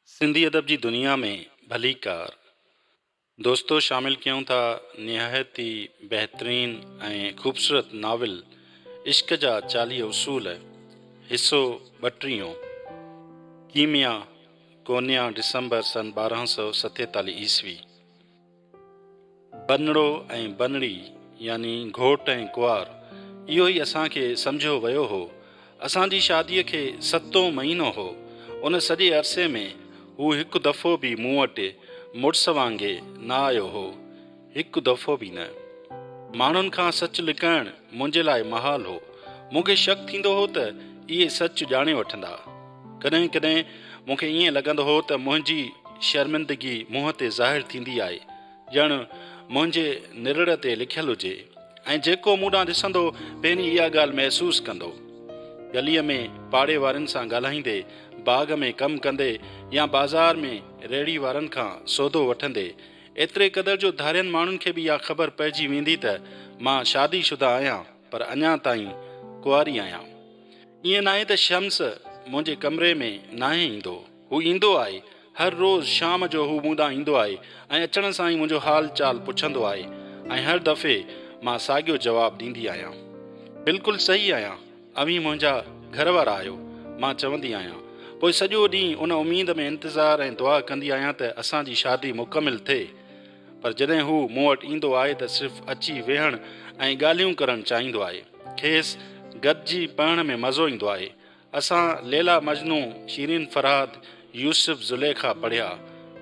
सिंधी अदब जी दुनिया में भली कार दोस्तों शामिल क्यों था निहायत ही बेहतरीन ऐं ख़ूबसूरत नाविल इश्क जा 40 उसूल हिस्सो 32 कीमिया कोन्या दिसंबर सन 1247 ईस्वी। बनड़ो ऐं बनड़ी यानी घोट ऐं कुंवार इहो ई असांखे सम्झो वियो हो। असांजी शादीअ खे 7 महीनो हो। उन सॼे अरसे में हू हिकु दफ़ो बि मूं वटि मुड़ुस वांगुरु न आयो हो, हिकु दफ़ो बि न। माण्हुनि खां सच लिकाइणु मुंहिंजे लाइ महाल हो। मूंखे शक थींदो हो त इहे सच ॼाणे वठंदा। कॾहिं कॾहिं मूंखे ईअं लॻंदो हो त मुंहिंजी शर्मिंदगी मुंहं ते ज़ाहिर थींदी आहे, ॼणु मुंहिंजे निरड़ ते लिखियलु हुजे, ऐं जेको मूं ॾांहुं ॾिसंदो पहिरीं इहा ॻाल्हि महसूसु कंदो। गलीअ में पाड़े वारनि सां ॻाल्हाईंदे, बाग़ में कमु कंदे या बाज़ार में रेड़ी वारनि खां सौदो वठंदे एतिरे क़दुरु जो धारियनि माण्हुनि खे बि इहा ख़बर पइजी वेंदी त मां शादीशुदा आहियां, पर अञा ताईं कुंवारी आहियां। ईअं नाहे त शम्स मुंहिंजे कमरे में नाहे ईंदो, हू ईंदो आहे। हर रोज़ शाम जो हू मूं ॾांहुं ईंदो आहे ऐं अचण सां ई मुंहिंजो हाल चाल पुछंदो आहे, ऐं हर दफ़े मां साॻियो जवाबु ॾींदी आहियां, बिल्कुलु सही आहियां, अवी मुंहिंजा घर वारा आहियो, मां चवंदी आहियां। पोइ सॼो ॾींहुं उन उमेद में इंतज़ारु ऐं दुआ कंदी आहियां त असांजी शादी मुकमिल थिए। पर जॾहिं हू मूं वटि ईंदो आहे त सिर्फ़ु अची वेहणु ऐं ॻाल्हियूं करणु चाहींदो आहे। खेसि गॾिजी पढ़ण में मज़ो ईंदो आहे। असां लैला मजनू, शीरीन फरहाद, यूसुफ ज़ुलेखा पढ़िया,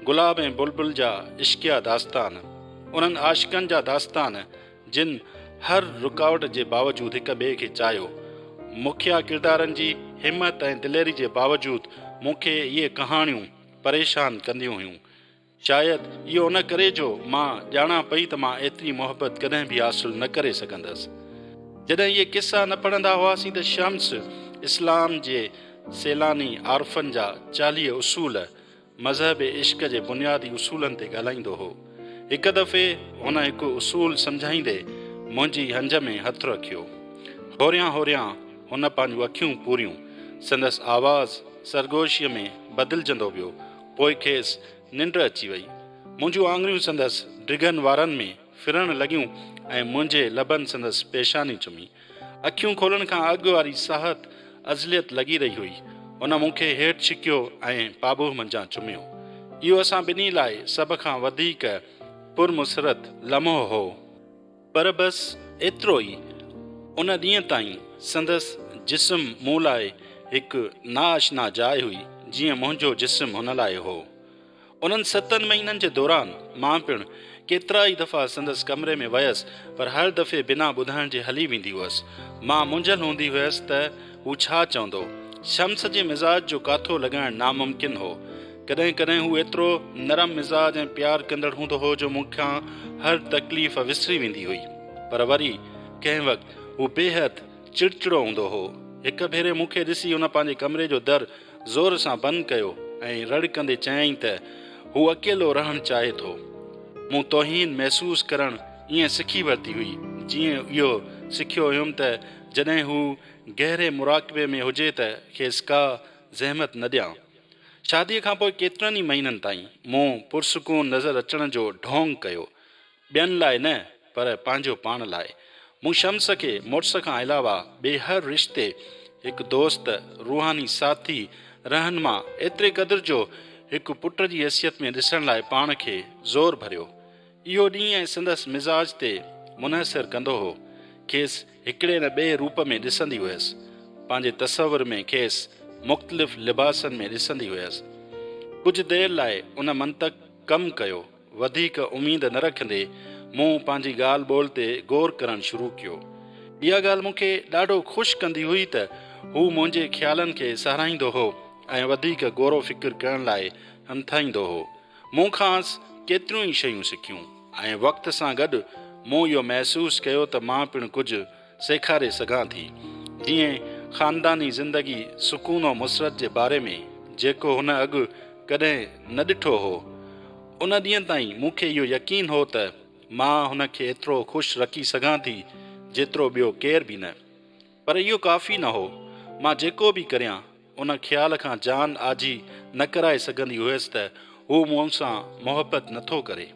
गुलाब ऐं बुलबुल जा इश्किया दास्तान, उन्हनि आशिक़नि जा दास्तान जिन हर रुकावट जे बावजूदु हिक ॿिए खे चाहियो। मुखिया किरदारनि जी हिमत ऐं दिलेरी जे बावजूदु मूंखे इहे कहाणियूं परेशान कंदियूं हुयूं। शायदि इहो न करे जो मां ॼाणा पई त मां एतिरी मोहबत कॾहिं बि हासिलु न करे सघंदसि। जॾहिं इहे किस्सा न पढ़ंदा हुआसीं त शम्स इस्लाम जे सैलानी आरफनि जा 40 उसूल मज़हब इश्क जे बुनियादी उसूलनि ते ॻाल्हाईंदो हो। हिकु दफ़े हुन हिकु उसूल सम्झाईंदे मुंहिंजी हंज में हथु रखियो। होरियां होरियां हुन पंहिंजूं अखियूं पूरियूं। संदसि आवाज़ सरगोशीअ में बदिलजंदो वियो। पोइ खेसि निंड अची वई। मुंहिंजूं आङुरियूं संदसि डिघनि वारनि में फिरणु लॻियूं ऐं मुंहिंजे लबनि संदसि पेशानी चुमी। अखियूं खोलण खां अॻु वारी साहत अज़लियत लॻी रही हुई। हुन मूंखे हेठि छिकियो ऐं पाबूह मंझां चुमियो। इहो असां ॿिन्ही लाइ सभ खां वधीक पुरमुसरत लम्हो हो। पर बसि एतिरो ई। उन ॾींहं ताईं संदसि जिस्म मूं लाइ हिकु नाआशना जाइ हुई, जीअं मुंहिंजो जिस्म हुन लाइ हो। उन्हनि 7 महीननि जे दौरान मां पिणु केतिरा ई दफ़ा संदसि कमरे में वयसि, पर हर दफ़े बिना ॿुधाइण जे हली वेंदी हुअसि। मां मुंझल हूंदी हुयसि त हू छा चवंदो। शम्स जे मिज़ाज जो काथो लॻाइणु नामुमकिन हो। कॾहिं कॾहिं हू एतिरो नरम मिज़ाज ऐं प्यार कंदड़ हूंदो हो जो मूंखां हर तकलीफ़ विसरी वेंदी हुई। पर वरी कंहिं वक़्तु हू बेहद चिड़चिड़ो हूंदो हो। हिक भेरे मूंखे ॾिसी हुन पंहिंजे कमरे जो दर ज़ोर सां बंदि कयो ऐं रड़कंदे चयाईं त हू अकेलो रहणु चाहे थो। मूं तौहीन महसूसु करणु ईअं सिखी वरिती हुई, जीअं इहो सिखियो हुयुमि त जॾहिं हू गहरे मुराक़बे में हुजे त खेसि का ज़हमत न ॾियां। शादीअ खां पोइ केतिरनि ई महीननि ताईं मूं पुरसुकून नज़र अचण जो ढोंग कयो। ॿियनि लाइ न, पर पंहिंजो पाण लाइ। मूं शम्स खे मुड़ुस खां अलावा ॿिए हर रिश्ते हिकु दोस्त, रूहानी साथी, रहनुमा, एतिरे क़दुरु जो हिकु पुट जी हैसियत में ॾिसण लाइ पाण खे ज़ोर भरियो। इहो ॾींहुं ऐं संदसि मिज़ाज ते मुनहसिर कंदो हो। खेसि हिकिड़े न ॿिए रूप में ॾिसंदी हुयसि। पंहिंजे तसवुर में खेसि मुख़्तलिफ़ लिबासनि में ॾिसंदी हुयसि। कुझु देरि लाइ उन मंतक़ कमु कयो। वधीक उमेद न रखंदे मूं पंहिंजी ॻाल्हि ॿोल ते ग़ौर करणु शुरू कयो। इहा ॻाल्हि मूंखे ॾाढो ख़ुशि कंदी हुई त हू मुंहिंजे ख़्यालनि खे सहाराईंदो हो ऐं वधीक ग़ौरो फ़िक्रु करण लाइ हिमथाईंदो हो। मूं खां केतिरियूं ई शयूं सिखियूं ऐं वक़्त सां गॾु मूं इहो महसूसु कयो त मां पिणु कुझु सेखारे सघां थी, जीअं ख़ानदानी ज़िंदगी, सुकून ऐं मुसरत जे बारे में, जेको हुन अॻु कॾहिं न ॾिठो हो। उन ॾींहं ताईं मूंखे इहो यकीन हो त मां हुन खे एतिरो ख़ुशि रखी सघां थी जेतिरो ॿियो केर बि न। पर इहो काफ़ी न हो। मां जेको बि करियां उन ख़्याल खां जान आजी न कराए सघंदी हुयसि त हू मूं सां मुहबत नथो करे।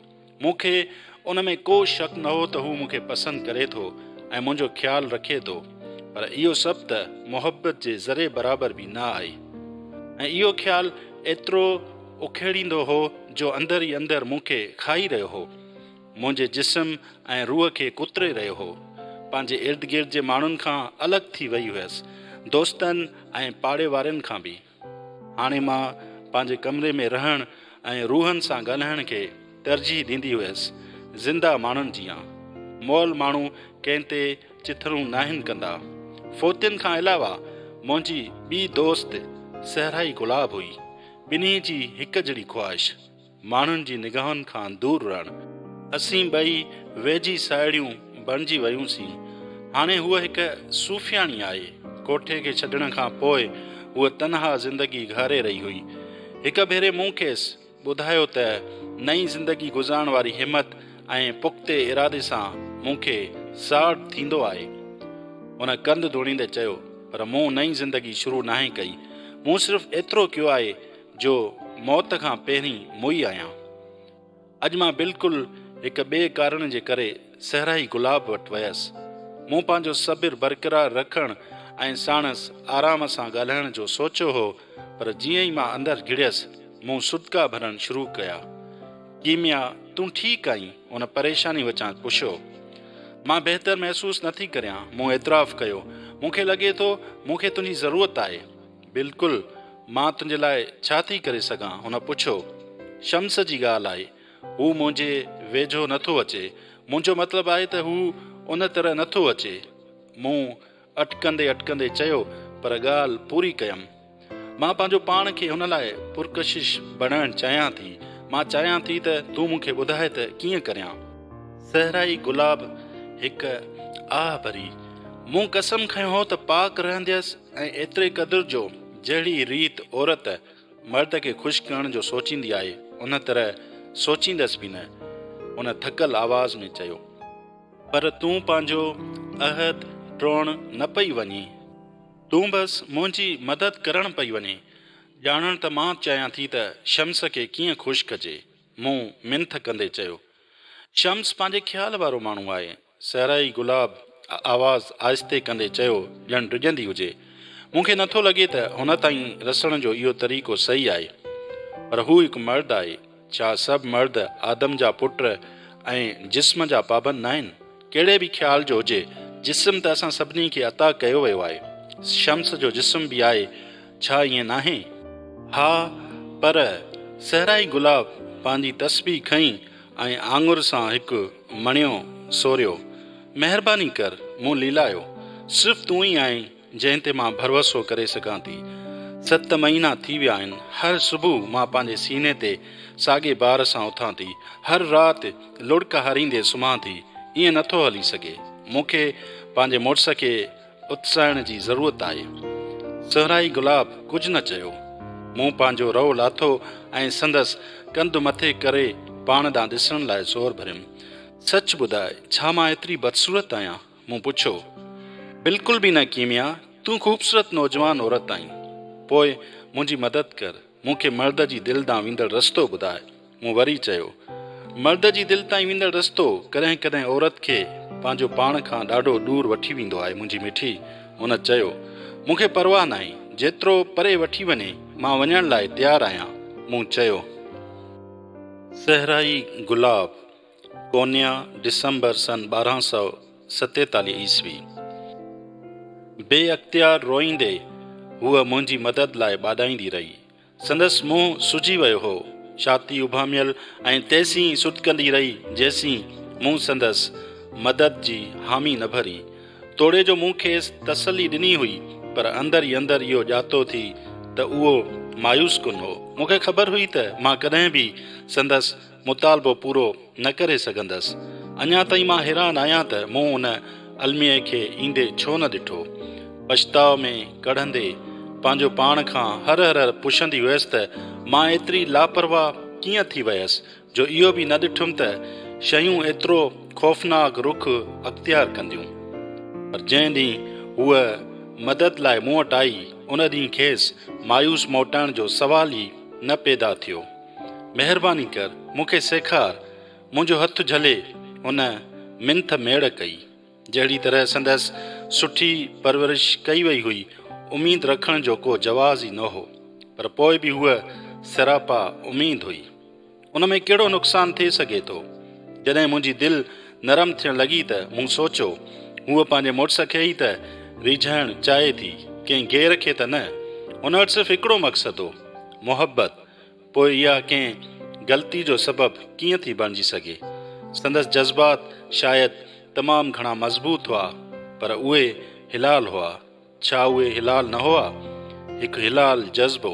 मूंखे उन में को शक न हो त हू मूंखे पसंदि करे थो ऐं मुंहिंजो ख़्यालु रखे थो, पर इहो सभु त मुहबत जे ज़रे बराबरि बि न आहे। ऐं इहो ख़्यालु एतिरो उखेड़ींदो हो जो अंदरि ई अंदरि मूंखे खाई रहियो हो, मुंहिंजे जिस्म ऐं रूह खे कुतरे रहियो हो। पंहिंजे इर्द गिर्द जे माण्हुनि खां अलॻि थी वई हुयसि, दोस्तनि ऐं पाड़े वारनि खां बि। हाणे मां पंहिंजे कमरे में रहण ऐं रूहनि सां ॻाल्हाइण खे तरजीह ॾींदी हुयसि, ज़िंदा माण्हुनि जीअं। मोल माण्हू कंहिं ते चिथरूं नाहिनि कंदा। फोतियुनि खां अलावा मुंहिंजी ॿी दोस्त सहराई गुलाब हुई। ॿिन्ही जी हिकु जहिड़ी ख़्वाहिश, माण्हुनि जी निगाहनि खां दूर रहणु। असीं ॿई वेझी साहेड़ियूं बणिजी वयूंसीं। हाणे हूअ हिकु सूफ़ियाणी आहे। कोठे खे छॾण खां पोइ हूअ तनहा ज़िंदगी घारे रही हुई। हिकु भेरे मूं खेसि ॿुधायो त नई ज़िंदगी गुज़ारण वारी हिमत ऐं पुख़्ते इरादे सां मूंखे साड़ थींदो आहे। हुन कंधु धोड़ींदे चयो, पर मूं नई ज़िंदगी शुरू नाहे कई। मूं सिर्फ़ु एतिरो कयो आहे जो मौत खां पहिरीं मुई आहियां। अॼु मां बिल्कुलु हिकु ॿिए कारण जे करे सहराई गुलाब वटि वयसि। मूं पंहिंजो सब्र बरक़रार रखण ऐं साणसि आराम सां ॻाल्हाइण जो सोचियो हो, पर जीअं ई मां अंदरि घिड़यसि, मूं सुदिका भरणु शुरू कया। कीमिया, तूं ठीकु आहीं? हुन परेशानी वचां पुछियो। मां बहितर महसूसु नथी करियां, मूं एतिराफ़ कयो। मूंखे लॻे थो मूंखे तुंहिंजी ज़रूरत आहे। बिल्कुलु, मां तुंहिंजे लाइ छा थी करे सघां? हुन पुछियो। शम्स जी ॻाल्हि आहे, हू मुंहिंजे वेझो नथो अचे। मुंहिंजो मतिलबु आहे त हू उन तरह नथो अचे। मूं अटकंदे अटकंदे चयो, पर ॻाल्हि पूरी कयमि। मां पंहिंजो पाण खे हुन लाइ पुरकशिश बणाइणु चाहियां थी। मां चाहियां थी त तूं मूंखे ॿुधाए त कीअं करियां। सहराई गुलाब हिकु आह भरी। मूं कसम खयो हो त पाक रहंदसि ऐं एतिरे क़दुरु जो जहिड़ी रीत औरत मर्द खे ख़ुशि करण जो सोचींदी आहे, उन तरह सोचींदसि बि न, उन थकल आवाज़ में चयो। पर तूं पंहिंजो अहद टोड़ण न पई वञी, तूं बसि मुंहिंजी मदद करण पई वञे। ॼाणण त मां चाहियां थी त शम्स खे कीअं ख़ुशि कजे, मूं मिंथ कंदे चयो। शम्स पंहिंजे ख़्याल वारो माण्हू आहे, सहराई गुलाब आवाज़ आहिस्ते कंदे चयो, ॼण डिॼंदी हुजे। मूंखे नथो लॻे त हुन ताईं रसण जो इहो तरीक़ो सही आहे, पर हू हिकु मर्द आहे। छा सभु मर्द आदम जा पुट ऐं जिस्म जा पाबंद न आहिनि? कहिड़े बि ख़्याल जो हुजे, जिस्म त असां सभिनी खे अता कयो वियो आहे। शम्स जो जिस्म बि आहे, छा ईअं नाहे? हा, पर सहराई गुलाब पंहिंजी तस्बीह खईं ऐं आङुर सां हिकु मणियो सोरियो। महिरबानी कर, मूं लीलायो। सिर्फ़ु तूं ई आहीं जंहिं ते मां भरोसो करे सघां थी। 7 महीना थी विया आहिनि। हर सुबुह मां पंहिंजे सीने ते साॻे बार सां उथां थी। हर राति लुड़क हारींदे सुम्हां थी। ईअं नथो हली सघे। मूंखे पंहिंजे मुड़ुस खे उत्साहण जी ज़रूरत आहे। सहराई गुलाब कुझु न चयो। मूं पंहिंजो रओ लाथो ऐं संदसि कंधु मथे करे पाण ॾांहुं ॾिसण लाइ ज़ोर भरियमि। सच ॿुधाए, छा मां एतिरी बदसूरत आहियां? मूं पुछियो। बिल्कुलु बि न कीमिया, तूं ख़ूबसूरत नौजवान औरत आहीं। पोइ मुंहिंजी मदद कर, मूंखे मर्द जी दिलि ॾांहुं वेंदड़ रस्तो ॿुधाए। मूं वरी चयो। मर्द जी दिलि ताईं वेंदड़ रस्तो कॾहिं कॾहिं औरत खे पंहिंजो पाण खां ॾाढो दूरि वठी वेंदो आहे, मुंहिंजी मिठी। हुन चयो। मूंखे परवाह नाहे, जेतिरो परे वठी वञे मां वञण लाइ तयारु आहियां, मूं चयो। सहराई गुलाब, कोन्या, दिसंबर सन 1247 ईस्वी। बेअख्तियार रोईंदे हूअ मुंहिंजी मदद लाइ ॿाॾाईंदी रही। संदसि मुंहुं सुजी वियो हो, छाती उभामियल ऐं तेसीं सुॾकंदी रही जेसीं मूं संदसि मदद जी हामी न भरी। तोड़े जो मूं खेसि तसली ॾिनी हुई, पर अंदरि ई अंदरि इहो ॼातो थी त उहो मायूस कुन हो। मूंखे ख़बर हुई त मां कॾहिं बि संदसि मुतालबो पूरो न करे सघंदसि। अञा ताईं मां हैरान आहियां त मूं उन अलमीअ खे ईंदे छो न ॾिठो। पछताव में कढ़ंदे पंहिंजो पाण खां हर हर पुछंदी हुयसि त मां एतिरी लापरवाह कीअं थी वियसि जो इहो बि न ॾिठुमि त शयूं एतिरो ख़ौफ़नाक रुख अख़्तियार कंदियूं। पर जंहिं ॾींहुं हूअ मदद लाइ मूं वटि आई, उन ॾींहुं खेसि मायूस मोटाइण जो सवाल ई न पैदा थियो। महिरबानी कर मूंखे सेखार। मुंहिंजो हथु झले हुन मिंथ मेड़ कई। जहिड़ी तरह संदसि सुठी परवरिश कई वई हुई, उमीद रखण जो को जवाज़ ई न हो, पर पोइ बि हूअ सरापा उमीद हुई। उन में कहिड़ो नुक़सानु थी सघे थो। जॾहिं मुंहिंजी दिलि नरम थियण लॻी त मूं सोचियो हूअ पंहिंजे मुड़ुस खे ई त रिझाइणु चाहे थी, कंहिं गैर खे त न। हुन वटि सिर्फ़ु हिकिड़ो मक़सदु हो, मुहबत। पोइ इहा कंहिं ग़लती जो सबबु कीअं थी बणिजी सघे। संदसि जज़्बात शायदि तमामु घणा मज़बूत हुआ, पर उहे हिलाल हुआ। छा उहे हिलाल न हुआ? हिकु हिलाल जज़्बो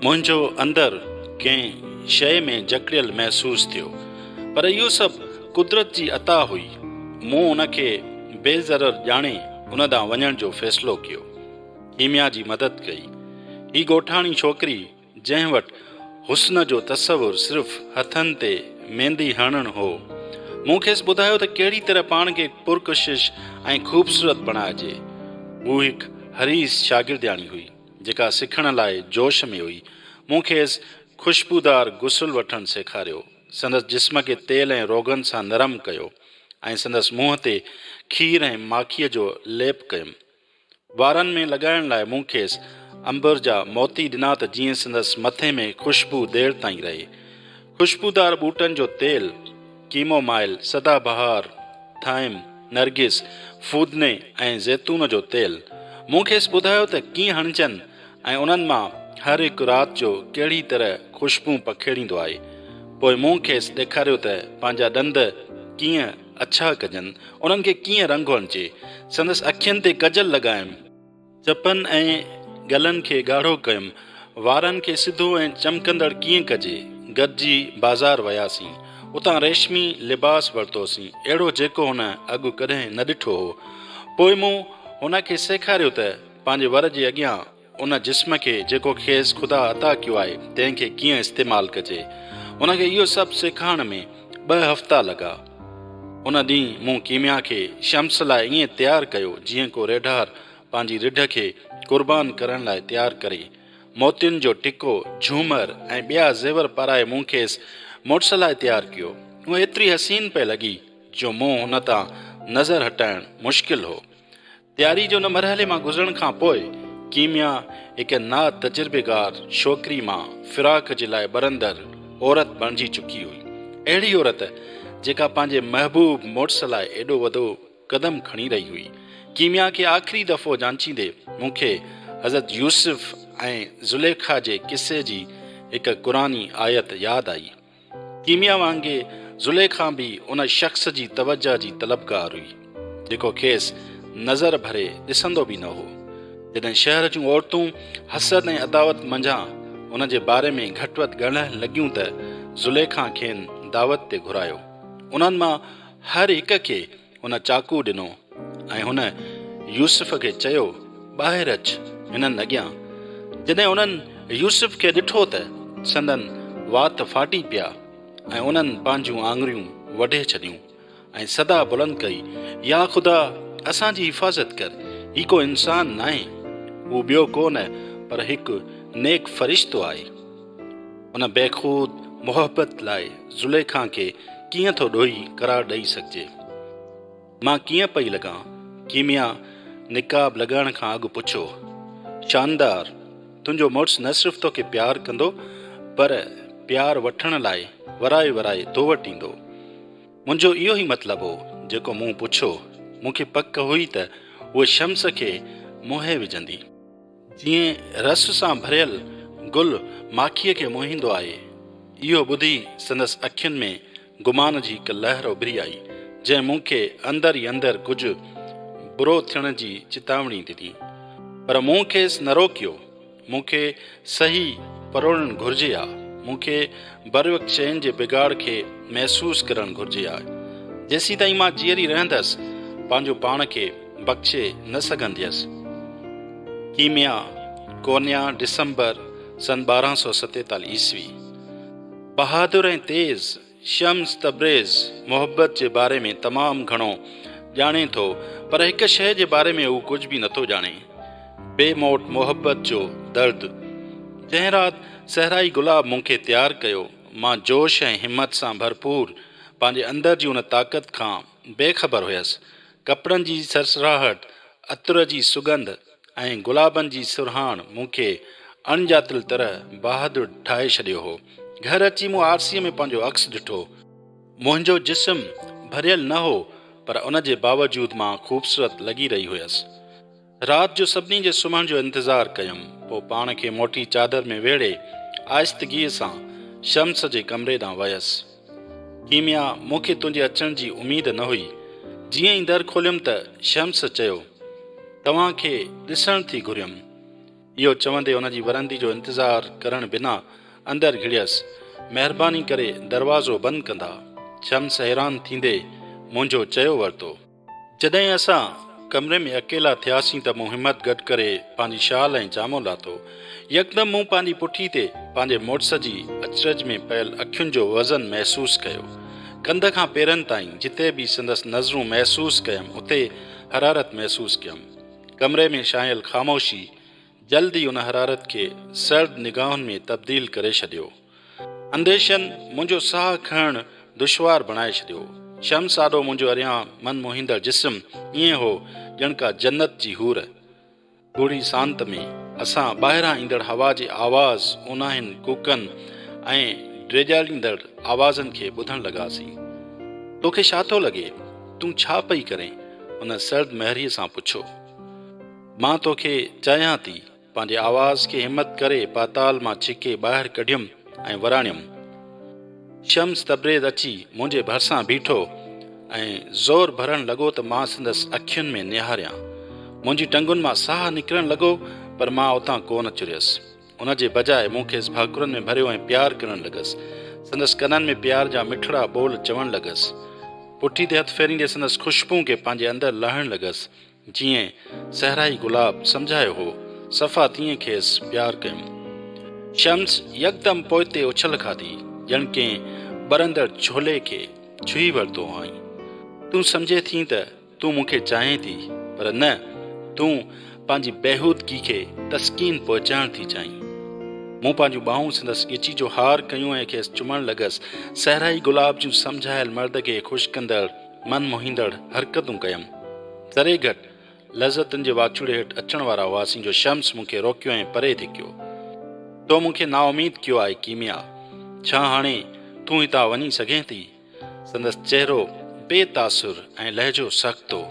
मुंहिंजो अंदरि कंहिं शइ में जकड़ियल महसूसु थियो, पर इहो सभु कुदरत जी अता हुई। मूं उनखे बेज़रर ॼाणे उन ॾांहुं वञण जो फ़ैसिलो कयो। कीमिया जी मदद कई। ही ॻोठाणी छोकिरी जंहिं वटि हुस्न जो तसवुरु सिर्फ़ु हथनि ते मेहंदी हणणु हो, मूं खेसि ॿुधायो त कहिड़ी तरह पाण खे पुरकशिश ऐं ख़ूबसूरत बणाइजे। हू हिकु हरीस शागिर्दियाणी हुई जेका सिखण लाइ जोश में हुई। मूं खेसि ख़ुशबूदार गुसुल वठणु सेखारियो, संदसि जिस्म खे तेल ऐं रोगन सां नरम कयो ऐं संदसि मुंहं ते खीर ऐं माखीअ जो लेप कयुमि। वारनि में लॻाइण लाइ मूं खेसि अंबर जा मोती ॾिना त जीअं संदसि मथे में ख़ुशबू देर ताईं रहे। ख़ुशबूदार ॿूटनि जो तेल, कीमोमाइल, सदाबहार, थाइम, नरगिस, फूदने ऐं ज़ैतून जो तेल। मूं खेसि ॿुधायो त कीअं हणजनि ऐं उन्हनि मां हर हिकु राति जो कहिड़ी तरह ख़ुशबू पखेड़ींदो आहे। पोइ मूं खेसि ॾेखारियो त पंहिंजा ॾंद कीअं अछा कजनि, उन्हनि खे कीअं रंग हणिजे। संदसि अखियुनि ते कजल लॻायुमि, चपनि ऐं गलनि खे ॻाढ़ो कयुमि। वारनि खे सिधो ऐं चमकंदड़ कीअं कजे। गॾिजी बाज़ारि वियासीं, उतां रेशमी लिबास वरितोसीं, अहिड़ो जेको हुन अॻु कॾहिं न ॾिठो हो। पोइ मूं हुनखे सेखारियो त पंहिंजे वर जे अॻियां उन जिस्म खे जेको खेसि ख़ुदा अता कयो आहे तंहिंखे कीअं इस्तेमालु कजे। हुनखे इहो सभु सेखारण में 2 हफ़्ता लॻा। उन ॾींहुं मूं कीमिया खे शम्स लाइ ईअं तयारु कयो जीअं को रेढार पंहिंजी रिढ खे क़ुर्बान करण लाइ तयारु करे। मोतियुनि जो टिको, झूमर ऐं ॿिया ज़ेवर पाराए मूं खेसि मुड़ुस लाइ तयारु कयो। उहा एतिरी हसीन पई लॻी जो मूं हुन तां नज़र हटाइणु मुश्किल हो। तयारी जो हुन मरहले मां गुज़रण खां पोइ कीमिया हिकु ना तजुर्बेगार छोकिरी मां फिराक जे लाइ बरंदड़ औरत बणिजी चुकी हुई। अहिड़ी औरत जेका पंहिंजे महबूब मुड़ुस लाइ एॾो वॾो क़दम खणी रही हुई। कीमिया खे आख़िरी दफ़ो जांचींदे मूंखे हज़रत यूसुफ ऐं ज़ुलेखा जे किसे जी हिकु क़ुरानी आयत यादि आई। कीमिया वांगुरु ज़ुलेखा बि उन शख़्स जी तवजा जी तलबगार हुई जेको खेसि नज़र भरे ॾिसंदो बि न हो। जॾहिं शहर जूं औरतूं हसद ऐं अदावत मंझां उन जे बारे में घटि वधि ॻाल्हाइण लॻियूं त ज़ुलेखा खेनि दावत ते घुरायो। उन्हनि मां हर हिक खे हुन चाकू ॾिनो ऐं हुन यूसुफ खे चयो, ॿाहिरि अचु हिननि अॻियां। जॾहिं उन्हनि यूसुफ खे ॾिठो त संदनि वात फाटी पिया ऐं उन्हनि पंहिंजूं आङुरियूं वढे छॾियूं ऐं सदा बुलंद कई, या ख़ुदा असांजी हिफ़ाज़त कर, ही को इंसान न आहे, हू ॿियो कोन पर हिकु नेक फ़रिश्तो आहे। उन बेखूद मुहबत लाइ ज़ुलेखा खे कीअं थो ॾोही करार ॾेई सघिजे। मां कीअं पई लॻां? कीमिया निकाब लॻाइण खां अॻु पुछो। शानदार, तुंहिंजो मुड़ुसु न सिर्फ़ु तोखे प्यारु कंदो पर प्यारु वठण लाइ वराए वराए तो वटि ईंदो। मुंहिंजो इहो ई मतिलबु हो जेको मूं पुछो। मूंखे पक हुई त उहे शम्स खे मोहे विझंदी, जीअं रस सां भरियल गुल माखीअ खे मोहींदो आहे। इहो ॿुधी संदसि अखियुनि में गुमान जी हिकु लहर उभरी आई जंहिं मूंखे अंदरि ई अंदरि कुझु बुरो थियण जी चेतावनी ॾिनी, पर मूं खेसि न रोकियो। मूंखे सही परोड़णु घुरिजे हा। मूंखे बर वक़्तु शयुनि जे बिगाड़ खे महसूसु करणु घुरिजे हा। जेसीं ताईं मां जीअरी रहंदसि पंहिंजो पाण खे बख़्शे न सघंदी हुअसि। कीमिया, कोन्या, दिसंबर सन 1247 ईस्वी। बहादुर ऐं तेज़ शम्स तब्रेज़ मुहबत जे बारे में तमामु घणो ॼाणे थो, पर हिकु शइ जे बारे में हू कुझु बि नथो ॼाणे, बेमोट मुहबत जो दर्द। जंहिं राति सहराई गुलाब मूंखे तयारु कयो। मां जोश ऐं हिमत सां भरपूर पंहिंजे अंदर जी उन ताक़त खां बेख़बर हुयसि। कपिड़नि जी सरसराहट, अतर जी सुगंध ऐं गुलाबनि जी सुरहाण मूंखे अणॼातल तरह बहादुर ठाहे छॾियो हो। घर अची मूं आरसीअ में पंहिंजो अक्स ॾिठो। मुंहिंजो जिस्म भरियल न हो, पर उन जे बावजूदि मां ख़ूबसूरत लॻी रही हुयसि। राति जो सभिनी जे सुम्हण जो इंतज़ारु कयुमि, पोइ पाण खे मोटी चादर में वेड़े आहिस्तगीअ सां शम्स जे कमरे ॾांहुं वयसि। कीमिया, मूंखे तुंहिंजे अचण जी उमेद न हुई। जीअं ई दर खोलियुमि त शम्स चयो, तव्हांखे ॾिसण थी घुरियमि। इहो चवंदे उन जी वरंदी जो इंतज़ारु करण बिना अंदरि घिड़यसि। महिरबानी करे दरवाज़ो बंदि कंदा? शम्स हैरान थींदे मुंहिंजो चयो वरितो। जॾहिं असां कमरे में अकेला थियासीं त मूं हिमत गॾु करे पंहिंजी शाल ऐं जामो लाथो। यकदमि मूं पंहिंजी पुठी ते पंहिंजे मुड़ुस जी अचरज में पयल अखियुनि जो वज़न महसूसु कयो। कंध खां पेरनि ताईं जिते बि संदसि नज़रूं महसूसु कयमि, उते हरारत महसूसु कयमि। कमरे में शायल ख़ामोशी जल्दी उन हरारत खे सर्द निगाहुनि में तब्दील करे छॾियो। अंदेशनि मुंहिंजो साहु खणणु दुश्वार बणाए छॾियो। शम्स आॾो मुंहिंजो अरियां मन मोहींदड़ जिस्म ईअं हो ॼण का जन्नत जी हूर। ॻूढ़ी सांत में असां ॿाहिरां ईंदड़ हवा जे आवाज़, उन्हाहिनि कूकनि ऐं ड्रेजालींदड़ आवाज़नि खे ॿुधण लॻासीं। तोखे छा थो लॻे? तूं छा पई करें? उन सर्द महरीअ सां पुछो। मां तोखे चाहियां थी, पंहिंजे आवाज़ खे हिमत करे पाताल मां छिके ॿाहिरि कढियुमि ऐं वराणियुमि। शम्स तबरेज़ अची मुंहिंजे भरिसां बीठो ऐं ज़ोर भरण लॻो त मां संदसि अखियुनि में निहारियां। मुंहिंजी टंगुनि मां साहु निकिरण लॻो, पर मां उतां कोन चुरियसि। उन जे बजाए मूं खेसि भाकुरनि में भरियो ऐं प्यारु करणु लॻसि। संदसि कननि में प्यार जा मिठड़ा ॿोल चवणु लॻसि। पुठी ते हथु फेरींदे संदसि ख़ुशबू खे पंहिंजे अंदरि लहणु लॻसि। जीअं सहराई गुलाब सम्झायो हो, सफ़ा तीअं खेसि प्यारु कयुमि। शम्स यकदमि पोइते उछल खाधी, ॼण कंहिं ॿरंदड़ छोले खे छुही वरितो हुअईं। तूं सम्झे थी त तूं मूंखे चाहीं थी, पर न, तूं पंहिंजी बेहूदगी खे तस्कीन पहुचाइण थी चाहीं। मूं पंहिंजूं ॿाहूं संदसि ॻिची जो हार कयूं ऐं खेसि चुमणु लॻसि। सहराई गुलाब जूं सम्झायल मर्द खे ख़ुशि कंदड़ मन मोहींदड़ हरकतूं कयमि। ज़रे घटि लज़तुनि जे वाचूड़े हेठि अचण वारा हुआसीं जो शम्स मूंखे रोकियो ऐं परे धिकियो। तो मूंखे नाउमीद कयो आहे कीमिया। छा हाणे तूं हितां वञी सघें थी? संदसि चहिरो बेतासुर ऐं लहजो सख़्तो,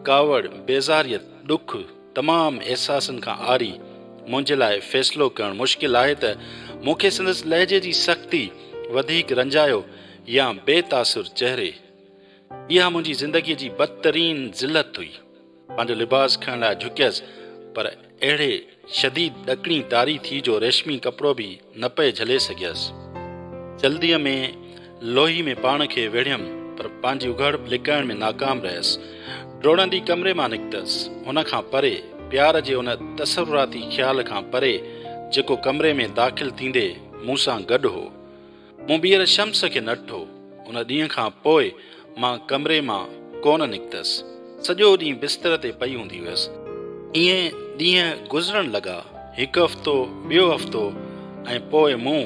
कावड़, बेज़ारियत, ॾुख, तमामु अहसासनि खां आरी। मुंहिंजे लाइ फ़ैसिलो करणु मुश्किल आहे त मूंखे संदसि लहजे जी सख़्ती वधीक रंजायो या बेतासुर चहिरे। इहा मुंहिंजी ज़िंदगीअ जी बदतरीन ज़िलत हुई। पंहिंजो लिबास खणण लाइ झुकियसि, पर अहिड़े शदीद ॾकणी तारी थी जो रेशमी कपिड़ो बि न पिए झले सघियसि। जल्दीअ में लोही में पाण खे वेढ़ियमि, पर पंहिंजी उघड़ लिकाइण में नाकाम रहियसि। डोड़ंदी कमरे मां निकितसि, हुन खां परे, प्यार जे उन तसवुराती ख़्याल खां परे जेको कमरे में दाख़िल थींदे मूं सां गॾु हो। मूं ॿीहर शम्स खे न ॾिठो। उन ॾींहं खां पोइ मां कमरे मां कोन निकितसि। सॼो ॾींहुं बिस्तर ते पई हूंदी हुयसि। ईअं ॾींहं गुज़रण लॻा। हिकु हफ़्तो, ॿियो हफ़्तो, ऐं पोइ मूं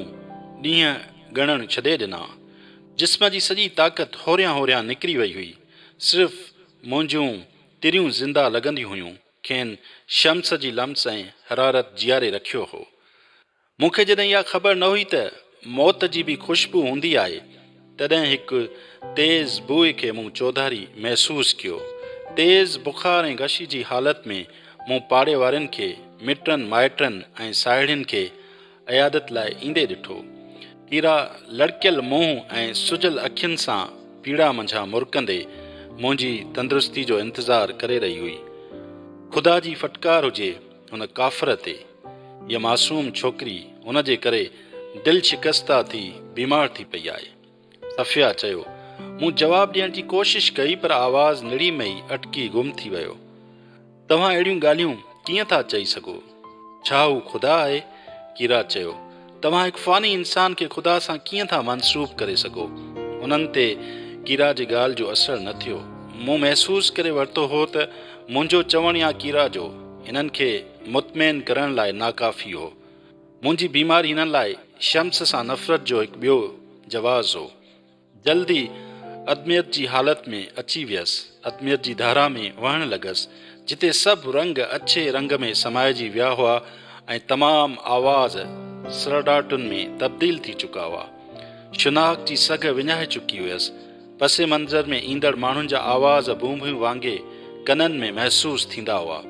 ॾींहं ॻणणु छॾे ॾिना। जिस्म जी सॼी ताक़त होरियां होरियां निकिरी वई हुई। सिर्फ़ु मुंहिंजूं तिरियूं ज़िंदा लॻंदियूं हुयूं। खेनि शम्स जी लम्स ऐं हरारत जीआरे रखियो हो। मूंखे जॾहिं इहा ख़बर न हुई त मौत जी बि ख़ुशबू हूंदी आहे, तॾहिं हिकु तेज़ बूइ खे मूं चौधारी महसूसु कयो। तेज़ बुख़ार ऐं गशी जी हालत में मूं पाड़े वारनि खे, मिटनि माइटनि ऐं साहेड़ियुनि खे अयादत लाइ ईंदे ॾिठो। कीरा लड़कियल मुंहुं ऐं सुजल अखियुनि सां पीड़ा मंझां मुरकंदे मुंहिंजी तंदुरुस्ती जो इंतज़ारु करे रही हुई। ख़ुदा जी फटकार हुजे हुन काफ़िर ते। हीअ मासूम छोकिरी हुन जे करे दिलि शिकस्ता थी बीमार थी पई आहे। सफ़िया चयो। मूं जवाबु ॾियण जी कोशिशि कई, पर आवाज़ निड़ी मई अटकी गुम थी वियो। तव्हां अहिड़ियूं ॻाल्हियूं कीअं था चई सघो? छा हू ख़ुदा आहे? कीरा चयो। तव्हां हिकु फ़ानी इंसान खे ख़ुदा सां कीअं था मनसूब करे सघो? उन्हनि ते कीरा जी ॻाल्हि जो असरु न थियो। मूं महसूसु करे वरितो हो त मुंहिंजो चवणु या कीरा जो हिननि खे मुतमइन करण लाइ नाकाफ़ी हो। मुंहिंजी बीमारी हिन लाइ शम्स सां नफ़रत जो हिकु ॿियो जवाज़ हो। जल्दी अदमियत जी हालत में अची वियसि, अदमियत जी धारा में वहण लॻसि, जिते सभु रंग अछे रंग में समाइजी विया हुआ ऐं तमामु आवाज़ सरडाटुनि में तब्दील थी चुका हुआ। शुनाख़्त जी सघ विञाए चुकी हुयसि। पसे मंज़र में ईंदड़ माण्हुनि जा आवाज़ बूंभियूं वांगुरु कननि में महसूस थींदा हुआ।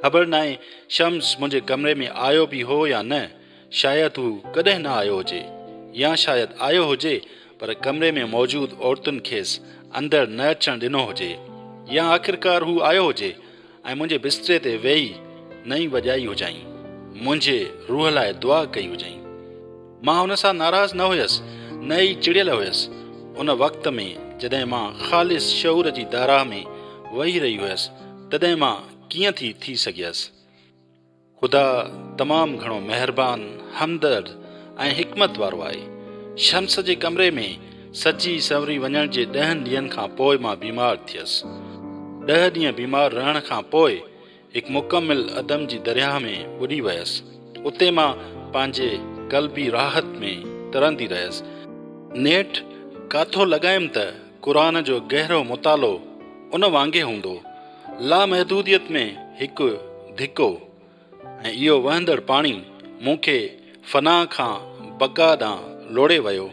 ख़बर नाहे शम्स मुंहिंजे कमरे में आयो बि हो या न, शायदि हू कॾहिं न आयो हुजे, या शायदि आयो हुजे पर कमरे में मौजूदु औरतुनि खेसि अंदरि न अचणु ॾिनो हुजे, या आख़िरकार हू आयो हुजे ऐं मुंहिंजे बिस्तरे ते वेही नई वॼाई हुजाई, मुंहिंजे रूह लाइ दुआ कई हुजाई। मां हुन सां नाराज़ न हुयसि, न ई चिड़ियल हुयसि। उन वक़्त में जॾहिं मां ख़ालिस शऊर जी दाराह में वेही रही हुयसि, तॾहिं मां कीअं थी सघियसि। ख़ुदा तमामु घणो महिरबान, हमदर्द ऐं हिकमत वारो आहे। शम्स जे कमरे में सजी संवरी वञण जे 10 ॾींहंनि खां पोइ मां बीमार थियसि। 10 ॾींहं बीमार रहण खां पोइ हिकु मुकमिल अदम जी दरिया में ॿुॾी वियसि। उते मां पंहिंजे क़ल्बी राहत में तरंदी रहियसि। नेठ काथो लॻायमि त क़ुरान जो गहरो मुतालो उन वांगुरु हूंदो, लामहदूदियत में हिकु धिको, ऐं इहो वहंदड़ पाणी मूंखे फना खां बका ॾांहुं लोड़े वियो।